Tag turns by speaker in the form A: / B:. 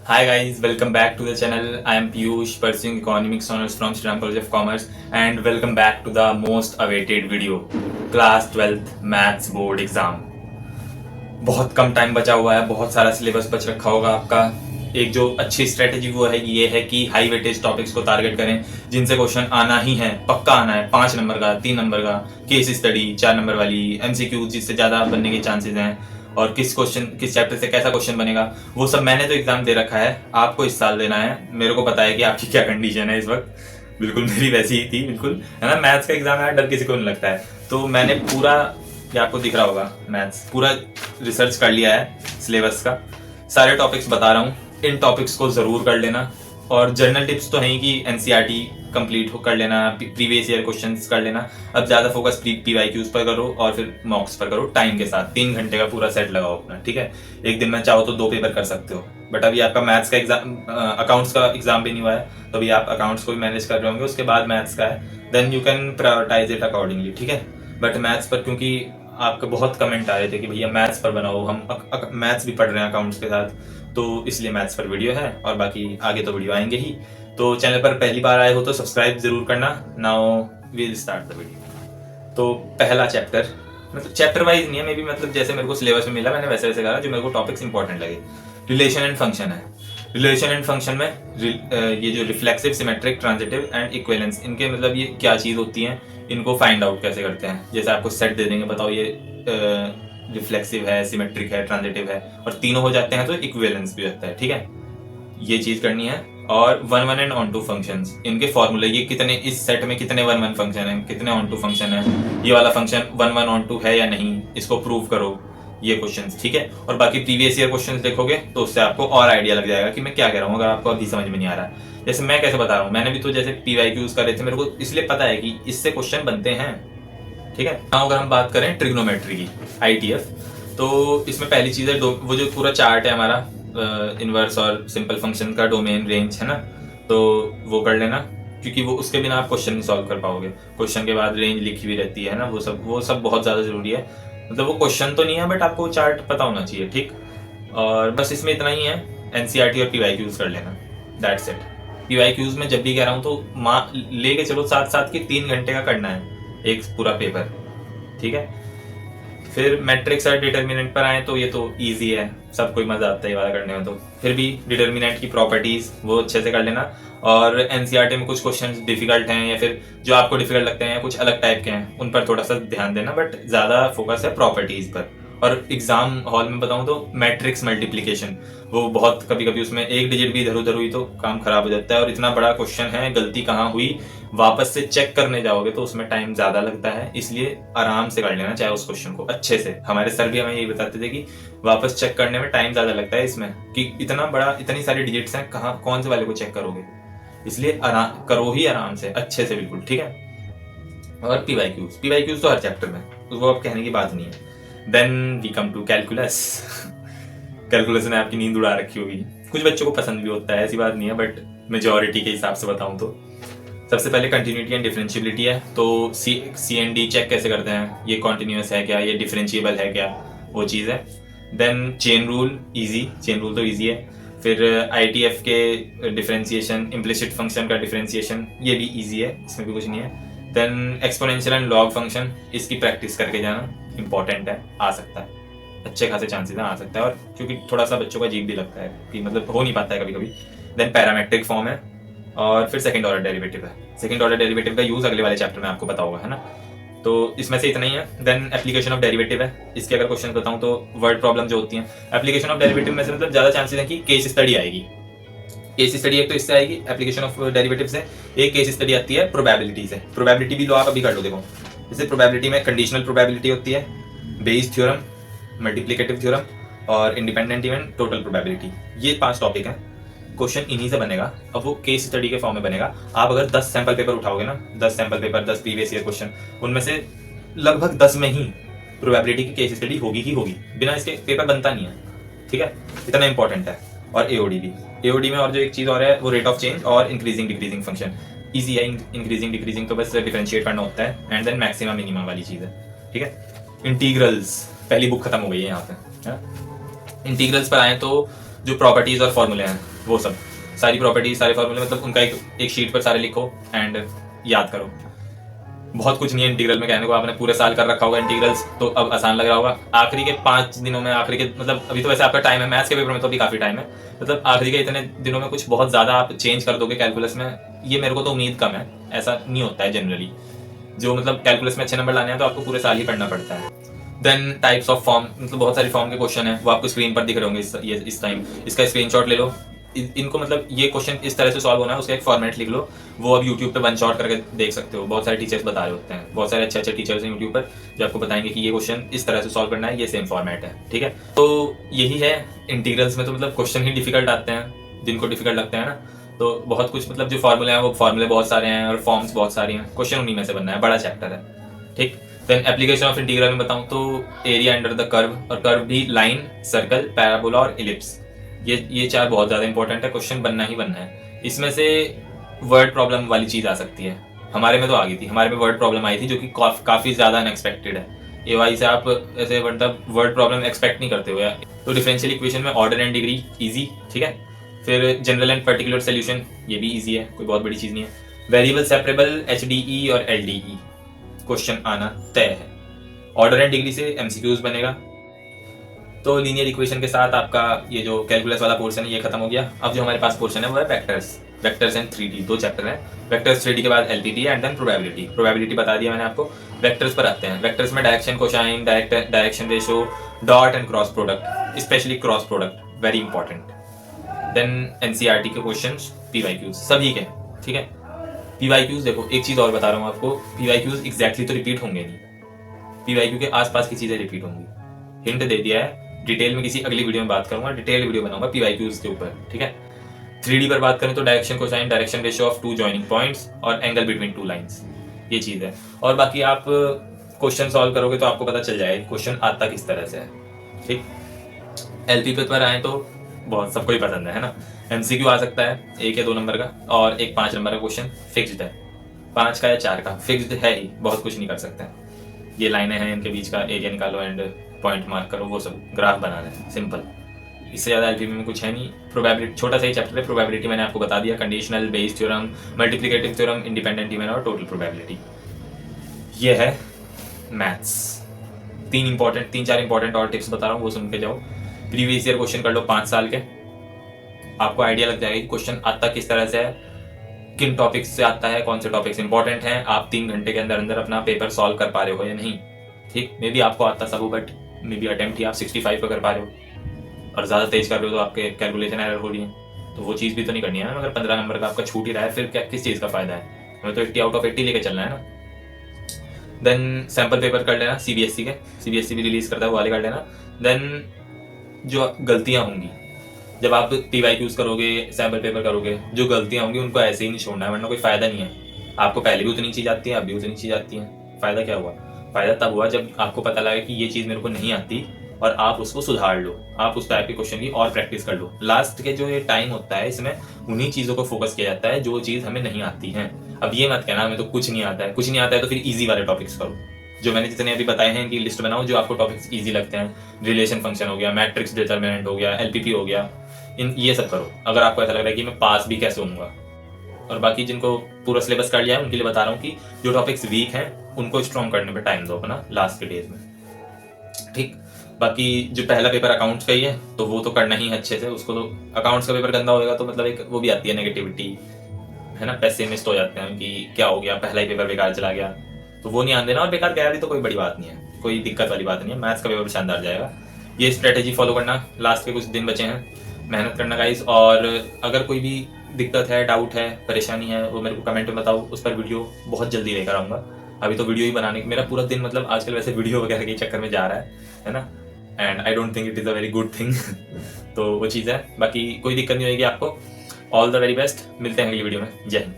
A: Hi guys, welcome back to the channel. I am Piyush, pursuing economics honors from Sri Ram College of Commerce, and welcome back to the most awaited video, Class 12th Maths Board Exam. बहुत कम time बचा हुआ है, बहुत सारा syllabus बच रखा होगा आपका। एक जो अच्छी स्ट्रेटेजी वो है ये है कि हाई वेटेज टॉपिक्स को टारगेट करें जिनसे क्वेश्चन आना ही है, पक्का आना है। 5 नंबर का, 3 नंबर का, केस स्टडी 4 नंबर वाली, एमसीक्यू जिससे ज़्यादा बनने के चांसेस हैं, और किस चैप्टर से कैसा क्वेश्चन बनेगा वो सब मैंने तो एग्जाम दे रखा है। आपको इस साल देना है। मेरे को पता है कि आपकी क्या कंडीशन है इस वक्त, बिल्कुल मेरी वैसी ही थी, बिल्कुल है ना। मैथ्स का एग्जाम है, डर किसी को नहीं लगता है। तो मैंने पूरा, ये आपको दिख रहा होगा, मैथ्स पूरा रिसर्च कर लिया है सिलेबस का। सारे टॉपिक्स बता रहा हूँ, इन टॉपिक्स को ज़रूर कर लेना। और जर्नल टिप्स तो हैं कि एनसीईआरटी कंप्लीट कर लेना, प्रीवियस ईयर क्वेश्चंस कर लेना। अब ज़्यादा फोकस पीवाईक्यूज पर करो और फिर मॉक्स पर करो, टाइम के साथ 3 घंटे का पूरा सेट लगाओ अपना, ठीक है। एक दिन में चाहो तो 2 पेपर कर सकते हो, बट अभी आपका मैथ्स का एग्जाम, अकाउंट्स का एग्जाम भी नहीं हुआ है, तो अभी आप अकाउंट्स को भी मैनेज कर रहे होंगे, उसके बाद मैथ्स का है, then you can prioritise it accordingly, ठीक है। बट मैथ्स पर क्योंकि आपके बहुत कमेंट आ रहे थे कि भैया मैथ्स पर बनाओ, हम मैथ्स भी पढ़ रहे हैं अकाउंट्स के साथ, तो इसलिए मैथ्स पर वीडियो है, और बाकी आगे तो वीडियो आएंगे ही। तो चैनल पर पहली बार आए हो तो सब्सक्राइब जरूर करना। Now we will start the video. तो पहला चैप्टर, मतलब चैप्टर वाइज नहीं है, मे बी मतलब जैसे मेरे को सिलेबस में मिला मैंने वैसे वैसे करा, जो मेरे को टॉपिक्स इंपॉर्टेंट लगे। रिलेशन एंड फंक्शन है। रिलेशन एंड फंक्शन में ये जो reflexive, symmetric, transitive and equivalence, इनके मतलब ये क्या चीज़ होती है, इनको फाइंड आउट कैसे करते हैं। जैसे आपको सेट दे देंगे, बताओ ये रिफ्लेक्सिव है, सिमेट्रिक है, ट्रांजिटिव है, और तीनों हो जाते हैं तो इक्विवेलेंस भी होता है, ठीक है। ये चीज़ करनी है। और 1 1 एंड ऑन टू फंक्शंस, इनके फॉर्मूले, ये कितने, इस सेट में कितने 1 1 फंक्शन है, कितने ऑन टू फंक्शन है, ये वाला फंक्शन 1 1 ऑन टू है या नहीं, इसको प्रूव करो, ये क्वेश्चंस, ठीक है। और बाकी प्रीवियस ईयर क्वेश्चंस देखोगे तो उससे आपको और आइडिया लग जाएगा कि मैं क्या कह रहा हूँ, अगर आपको अभी समझ में नहीं आ रहा है। जैसे मैं कैसे बता रहा हूँ, मैंने भी तो जैसे पीवाईक्यूज कर रहे थे, मेरे को इसलिए पता है कि इससे क्वेश्चन बनते हैं, ठीक है। now अगर हम बात करें ट्रिग्नोमेट्री की, आईटीएफ, तो इसमें पहली चीज़ है वो जो पूरा चार्ट है हमारा, इनवर्स और सिंपल फंक्शन का डोमेन रेंज है ना, तो वो कर लेना, क्योंकि वो उसके बिना आप क्वेश्चन नहीं सॉल्व कर पाओगे। क्वेश्चन के बाद रेंज लिखी हुई रहती है ना, वो सब बहुत ज़्यादा ज़रूरी है। मतलब वो क्वेश्चन तो नहीं है, बट आपको चार्ट पता होना चाहिए, ठीक। और बस इसमें इतना ही है, एनसीईआरटी और पीवाईक्यूज कर लेना, दैट्स इट। पीवाईक्यूज में जब भी कह रहा हूँ तो लेके चलो साथ साथ के 3 घंटे का करना है एक पूरा पेपर, ठीक है। फिर मैट्रिक्स और डिटर्मिनेंट पर आए तो ये तो इजी है, सबको ही मजा आता है ये वाला करने में। तो फिर भी डिटर्मिनेंट की प्रॉपर्टीज वो अच्छे से कर लेना। और एनसीईआरटी में कुछ क्वेश्चंस डिफिकल्ट हैं, या फिर जो आपको डिफिकल्ट लगते हैं, या कुछ अलग टाइप के हैं, उन पर थोड़ा सा ध्यान देना, बट ज्यादा फोकस है प्रॉपर्टीज पर। और एग्जाम हॉल में बताऊं तो मैट्रिक्स मल्टीप्लिकेशन, वो बहुत कभी कभी उसमें एक डिजिट भी इधर उधर हुई तो काम खराब हो जाता है, और इतना बड़ा क्वेश्चन है, गलती कहाँ हुई वापस से चेक करने जाओगे तो उसमें टाइम ज्यादा लगता है, इसलिए आराम से कर लेना चाहे उस क्वेश्चन को अच्छे से। हमारे सर भी हमें यही बताते थे कि वापस चेक करने में टाइम ज्यादा लगता है इसमें, कि इतना बड़ा, इतनी सारी डिजिट्स हैं, कहाँ कौन से वाले को चेक करोगे, इसलिए आराम करो ही, आराम से अच्छे से, बिल्कुल, ठीक है। और पीवाईक्यूज तो हर चैप्टर में, तो वो अब कहने की बात नहीं है। Then we come to calculus. Calculus ने आपकी नींद उड़ा रखी होगी, कुछ बच्चों को पसंद भी होता है, ऐसी बात नहीं है, बट मेजोरिटी के हिसाब से बताऊं तो सबसे पहले कंटिन्यूटी एंड डिफरेंशियबिलिटी है। तो सी एंड डी चेक कैसे करते हैं, ये कॉन्टिन्यूस है क्या, ये डिफरेंशिएबल है क्या, वो चीज़ है। Then chain rule, easy, chain rule तो इजी है। फिर आईटीएफ के डिफरेंशिएशन, इम्प्लिसिट फंक्शन का डिफरेंशिएशन, ये भी इजी है, इसमें भी कुछ नहीं है। Then exponential and log function, इसकी प्रैक्टिस करके जाना इंपॉर्टेंट है, आ सकता है, अच्छे खासे चांसेस हैं, आ सकता है। और क्योंकि थोड़ा सा बच्चों को अजीब भी लगता है कि मतलब हो नहीं पाता है कभी कभी। देन पैरामेट्रिक फॉर्म है, और फिर सेकंड ऑर्डर डेरिवेटिव है। सेकंड ऑर्डर डेरिवेटिव का यूज अगले वाले चैप्टर में आपको पता होगा, है ना। तो इसमें से इतना ही है। देन एप्लीकेशन ऑफ डेरिवेटिव है, इसके अगर क्वेश्चन बताऊं तो वर्ड प्रॉब्लम जो होती है एप्लीकेशन ऑफ डेरिवेटिव में से, मतलब ज्यादा चांसेस है कि केस स्टडी आएगी। केस स्टडी एक तो इससे आएगी एप्लीकेशन ऑफ डेरिवेटिव से, एक केस स्टडी आती है प्रोबेबिलिटी से। प्रोबेबिलिटी भी लो आप अभी कर लो, देखो जैसे प्रोबेबिलिटी में कंडीशनल प्रोबेबिलिटी होती है, बेस थ्योरम, मल्टीप्लिकेटिव थ्योरम और इंडिपेंडेंट इवेंट टोटल प्रोबेबिलिटी, ये 5 टॉपिक हैं। क्वेश्चन इन्हीं से बनेगा, अब वो केस स्टडी के फॉर्म में बनेगा। आप अगर 10 सैंपल पेपर उठाओगे ना, 10 sample paper, 10 previous year question, उनमें से लगभग 10 में ही प्रोबेबिलिटी की केस स्टडी होगी ही होगी, बिना इसके पेपर बनता नहीं है, ठीक है। इतना इंपॉर्टेंट है। और एओडी भी, एओडी में और जो एक चीज़ और है वो रेट ऑफ चेंज और इंक्रीजिंग डिक्रीजिंग फंक्शन, ईजी है। इंक्रीजिंग डिक्रीजिंग तो बस डिफरेंशिएट करना होता है, एंड देन मैक्सिमा मिनिमा वाली चीज़ है, ठीक है। इंटीग्रल्स, पहली बुक खत्म हो गई है यहाँ पे। इंटीग्रल्स पर आए तो जो प्रॉपर्टीज और फॉर्मूले हैं, वो सब सारी प्रॉपर्टी सारे फॉर्मूले मतलब उनका एक शीट पर सारे लिखो एंड याद करो। बहुत कुछ नहीं है इंटीग्रल में कहने को, आपने पूरे साल कर रखा होगा इंटीग्रल्स तो अब आसान लग रहा होगा। आखिरी के 5 दिनों में, आखिरी के मतलब अभी तो वैसे आपका टाइम है, मैथ्स के पेपर में तो अभी काफ़ी टाइम है, मतलब आखिरी के इतने दिनों में कुछ बहुत ज़्यादा आप चेंज कर दोगे कैलकुलस में, ये मेरे को तो उम्मीद कम है। ऐसा नहीं होता है जनरली, जो मतलब कैलकुलस में अच्छे नंबर लाने हैं तो आपको पूरे साल ही पढ़ना पड़ता है। देन टाइप्स ऑफ फॉर्म, मतलब बहुत सारी फॉर्म के क्वेश्चन है, वो आपको स्क्रीन पर दिख रहे होंगे इस टाइम। इसका स्क्रीनशॉट ले लो। इनको मतलब ये क्वेश्चन इस तरह से सॉल्व होना है, उसका एक फॉर्मेट लिख लो, वो अब यूट्यूब पे वन शॉट करके देख सकते हो। बहुत सारे टीचर्स बता रहे होते हैं, बहुत सारे अच्छे अच्छे टीचर्स हैं यूट्यूब पर जो आपको बताएंगे कि ये क्वेश्चन इस तरह से सॉल्व करना है, ये सेम फॉर्मेट है, ठीक है। तो यही है इंटीग्रल्स में, तो मतलब क्वेश्चन ही डिफिकल्ट आते हैं जिनको डिफिकल्ट लगते हैं ना, तो बहुत कुछ मतलब जो फॉर्मूले हैं वो फॉर्मूले बहुत सारे हैं और फॉर्म्स बहुत सारी हैं, क्वेश्चन उन्हीं में से बनना है, बड़ा चैप्टर है, ठीक। देन एप्लीकेशन ऑफ इंटीग्रल में बताऊं तो एरिया अंडर द कर्व, और कर्व भी लाइन, सर्कल, पैराबोला और इलिप्स, ये 4 बहुत ज़्यादा इंपॉर्टेंट है, क्वेश्चन बनना ही बनना है। इसमें से वर्ड प्रॉब्लम वाली चीज़ आ सकती है, हमारे में तो आ गई थी, हमारे में वर्ड प्रॉब्लम आई थी जो कि काफ़ी ज़्यादा अनएक्सपेक्टेड है। एवाई से आप ऐसे मतलब वर्ड प्रॉब्लम एक्सपेक्ट नहीं करते हो। तो डिफरेंशियल इक्वेशन में ऑर्डर एंड डिग्री इजी, ठीक है। फिर जनरल एंड पर्टिकुलर सोल्यूशन, ये भी इजी है, कोई बहुत बड़ी चीज़ नहीं है। वेरिएबल सेपरेबल, HDE और LDE क्वेश्चन आना तय है। ऑर्डर एंड डिग्री से MCQs बनेगा। तो लीनियर इक्वेशन के साथ आपका ये जो कैलकुलस वाला पोर्शन है ये खत्म हो गया। अब जो हमारे पास पोर्शन है वो है वेक्टर्स एंड 3D, 2 चैप्टर हैं। वेक्टर्स 3D के बाद LPP एंड देन प्रोबेबिलिटी बता दिया मैंने आपको। वेक्टर्स पर आते हैं। वेक्टर्स में direction, cosine, direction ratio, dot and cross product, specially cross product very important. Then NCERT के क्वेश्चंस, PYQs सभी के, ठीक है। PYQs देखो, एक चीज़ और बता रहा हूँ आपको, PYQs एग्जैक्टली तो रिपीट होंगे नहीं, PYQ के आसपास की चीज़ें रिपीट होंगी। हिंट दे दिया है, डिटेल में किसी अगली वीडियो में बात करूंगा, डिटेल वीडियो बनाऊंगा PYQs के ऊपर, ठीक है। 3D पर बात करें तो direction, cosine, direction ratio of 2 joining points और एंगल बिटवीन 2 लाइंस, ये चीज़ है। और बाकी आप क्वेश्चन सॉल्व करोगे तो आपको पता चल जाएगा क्वेश्चन आता किस तरह से है, ठीक। LPP पर आए तो बहुत सबको ही पसंद है ना। MCQ आ सकता है 1 या 2 नंबर का, और एक 5 नंबर का क्वेश्चन फिक्स्ड है, 5 का या 4 का फिक्स्ड है ही, बहुत कुछ नहीं कर सकते। ये लाइनें हैं, इनके बीच का एरिया निकालो एंड पॉइंट मार्क करो, वो सब ग्राफ बनाना है, सिंपल। इससे ज़्यादा LPP में कुछ है नहीं। प्रोबेबिलिटी छोटा सा ही चैप्टर है। प्रोबेबिलिटी मैंने आपको बता दिया, conditional, Bayes theorem, multiplicative theorem, independent even और टोटल प्रोबेबिलिटी। ये है मैथ्स। 3-4 इंपॉर्टेंट और टिप्स बता रहा हूँ, वो सुन के जाओ। प्रीवियस ईयर क्वेश्चन कर लो 5 साल के, आपको आइडिया लग जाएगा कि क्वेश्चन आता किस तरह से है, किन टॉपिक्स से आता है, कौन से टॉपिक्स इंपॉर्टेंट हैं, आप 3 घंटे के अंदर अंदर अपना पेपर सॉल्व कर पा रहे हो या नहीं, ठीक। मे बी आपको आता सब हो, बट मे बी अटेम्प्ट ही आप 65 पे कर पा रहे हो, और ज़्यादा तेज कर रहे हो तो आपके कैलकुलेशन एरर हो रही है, तो वो चीज़ भी तो नहीं करनी है ना। अगर 15 नंबर का आपका छूट ही रहा है फिर क्या, किस चीज़ का फ़ायदा है, हमें तो 80 आउट ऑफ 80 लेके चलना है ना। देन सैम्पल पेपर कर लेना CBSE के, CBSE भी रिलीज़ करता है, वो वाले कर लेना। देन जो गलतियाँ होंगी जब आप PYQs करोगे, सैम्पल पेपर करोगे, जो गलतियाँ होंगी उनको ऐसे ही नहीं छोड़ना है, वरना कोई फ़ायदा नहीं है। आपको पहले भी उतनी चीज़ आती है, अब भी उतनी चीज़ आती है, फ़ायदा क्या हुआ? फ़ायदा तब हुआ जब आपको पता लगा कि ये चीज़ मेरे को नहीं आती और आप उसको सुधार लो, आप उस टाइप के क्वेश्चन की और प्रैक्टिस कर लो। लास्ट के जो ये टाइम होता है इसमें उन्हीं चीज़ों को फोकस किया जाता है जो चीज़ हमें नहीं आती है। अब ये मत कहना हमें तो कुछ नहीं आता है, कुछ नहीं आता है तो फिर ईजी वाले टॉपिक्स करो, जो मैंने जितने अभी बताए हैं इनकी लिस्ट बनाओ, जो आपको टॉपिक्स ईजी लगते हैं। रिलेशन फंक्शन हो गया, मैट्रिक्स डिटर्मिनेंट हो गया, LPP हो गया, ये सब करो अगर आपको ऐसा लग रहा है कि मैं पास भी कैसे होऊंगा। और बाकी जिनको पूरा सिलेबस कर लिया है उनके लिए बता रहा हूँ कि जो टॉपिक्स वीक हैं उनको स्ट्रॉन्ग करने पे टाइम दो अपना लास्ट के डेज में, ठीक। बाकी जो पहला पेपर अकाउंट्स का ही है तो वो तो करना ही है अच्छे से, उसको तो अकाउंट्स का पेपर गंदा होगा तो मतलब एक वो भी आती है नेगेटिविटी, है ना, पेसिमिस्ट हो जाते हैं कि क्या हो गया, पहला ही पेपर बेकार चला गया, तो वो नहीं आने देना। और बेकार गया भी तो कोई बड़ी बात नहीं है, कोई दिक्कत वाली बात नहीं है, मैथ्स का पेपर शानदार जाएगा। ये स्ट्रेटेजी फॉलो करना, लास्ट के कुछ दिन बचे हैं, मेहनत करना गाइस। और अगर कोई भी दिक्कत है, डाउट है, परेशानी है, वो मेरे को कमेंट में बताओ, उस पर वीडियो बहुत जल्दी लेकर आऊँगा। अभी तो वीडियो ही बनाने मेरा पूरा दिन मतलब आजकल वैसे वीडियो वगैरह के चक्कर में जा रहा है ना, and I don't think it is a very good thing. तो वो चीज़ है, बाकी कोई दिक्कत नहीं होगी आपको। ऑल द वेरी बेस्ट, मिलते हैं अगली वीडियो में, जय हिंद।